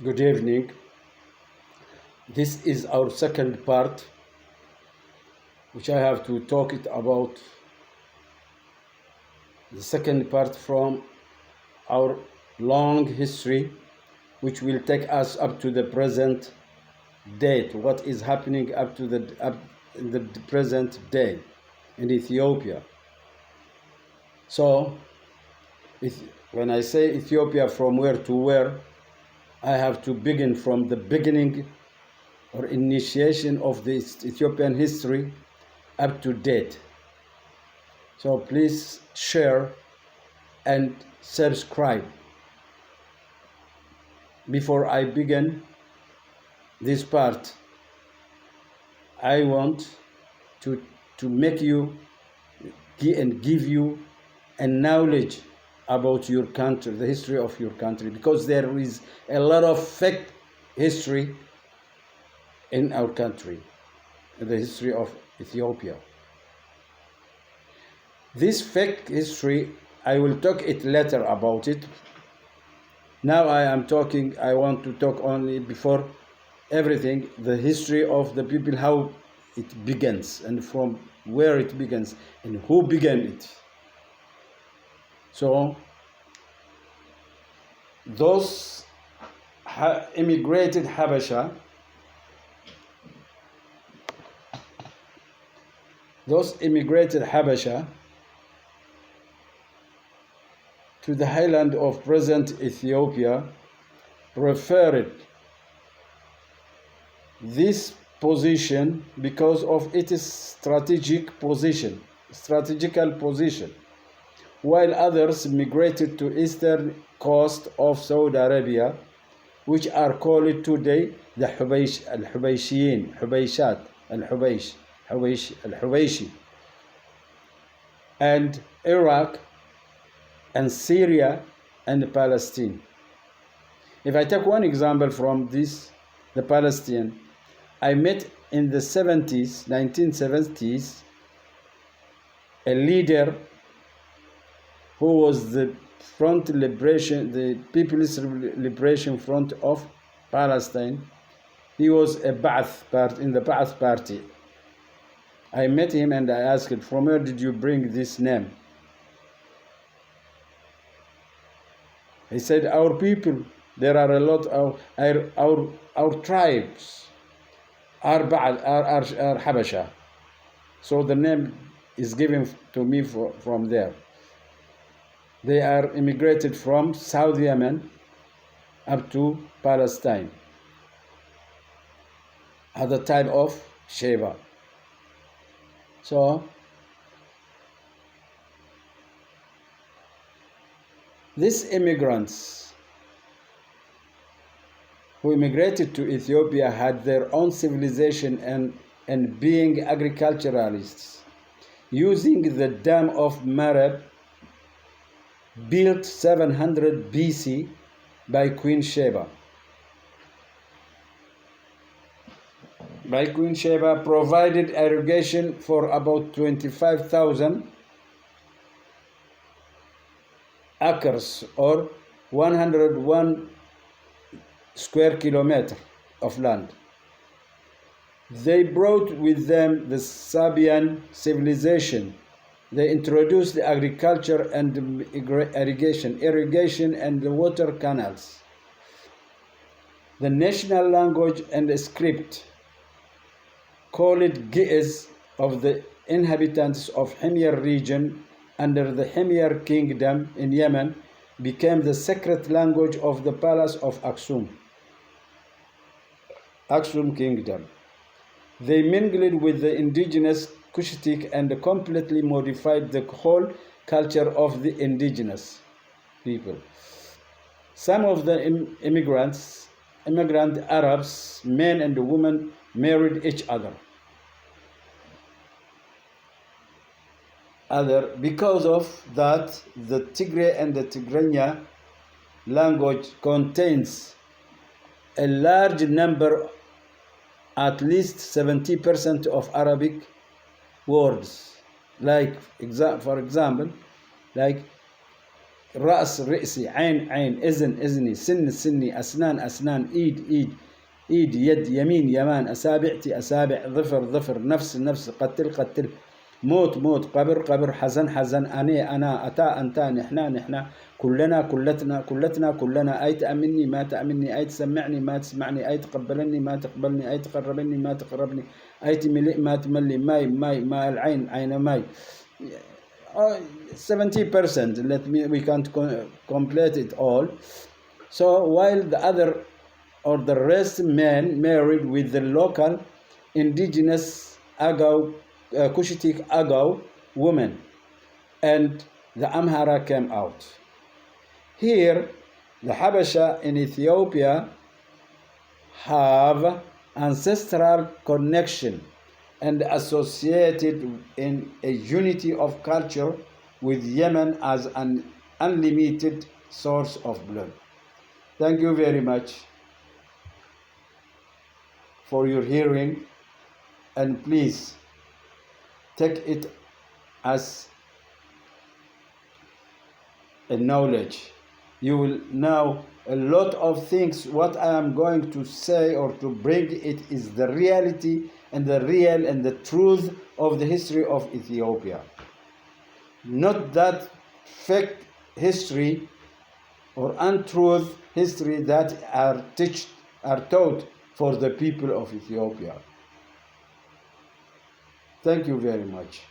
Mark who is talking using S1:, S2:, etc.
S1: Good evening. This is our second part, which I have to talk it about the second part from our long history, which will take us up to the present date. What is happening up to the present day in Ethiopia? So, when I say Ethiopia, from where to where, I have to begin from the beginning or initiation of the Ethiopian history up to date. So please share and subscribe. Before I begin this part, I want to make you and give you a knowledge about your country, the history of your country, because there is a lot of fake history in our country, the history of Ethiopia. This fake history, I will talk it later about it. Now I want to talk only before everything, the history of the people, how it begins and from where it begins and who began it. So those immigrated Habasha, to the highland of present Ethiopia preferred this position because of its strategical position, while others migrated to eastern coast of Saudi Arabia, which are called today the Hubayshi, and Iraq and Syria and Palestine. If I take one example from this, the Palestinian, I met in the 1970s, a leader who was the People's Liberation Front of Palestine. He was in the Ba'ath Party. I met him and I asked him, from where did you bring this name? He said, our people, there are a lot of our tribes are Habasha. So the name is given to me from there. They are immigrated from South Yemen up to Palestine at the time of Sheba. So these immigrants who immigrated to Ethiopia had their own civilization and being agriculturalists, using the Dam of Mareb, built 700 BC by Queen Sheba. Provided irrigation for about 25,000 acres or 101 square kilometer of land. They brought with them the Sabian civilization. They introduced the agriculture and irrigation and the water canals. The national language and the script, called Ge'ez, of the inhabitants of Himyar region under the Himyar kingdom in Yemen, became the sacred language of the palace of Aksum kingdom. They mingled with the indigenous Cushitic and completely modified the whole culture of the indigenous people. Some of the immigrant Arabs, men and women, married each other. Because of that, the Tigray and the Tigranya language contains a large number, at least 70% of Arabic words. For example, like رأس رأسي، عين عين، إذن إذني، سن سني، أسنان أسنان، إيد إيد إيد، يد يمين يمان، أسابعتي أسابع، ظفر ظفر، نفس نفس، قتل قتل، موت موت، قبر قبر، حزن حزن، أنا أتا أنتا، نحنا نحنا، كلنا كلتنا كلتنا كلنا، أي تأمني ما تأمني، أي تسمعني ما تسمعني، أي تقبلني ما تقبلني، أي تقربني ما تقربني، أي تملئ ما تملي، ماي ماي ما العين عين ماي. 70%, we can't complete it all. So while the other or the rest men married with the local indigenous Agaw, Cushitic Agaw women, and the Amhara came out. Here, the Habasha in Ethiopia have ancestral connection and associated in a unity of culture with Yemen as an unlimited source of blood. Thank you very much for your hearing, and please take it as a knowledge. You will know a lot of things. What I am going to say or to bring it is the reality and the real and the truth of the history of Ethiopia. Not that fake history or untruth history that are taught for the people of Ethiopia. Thank you very much.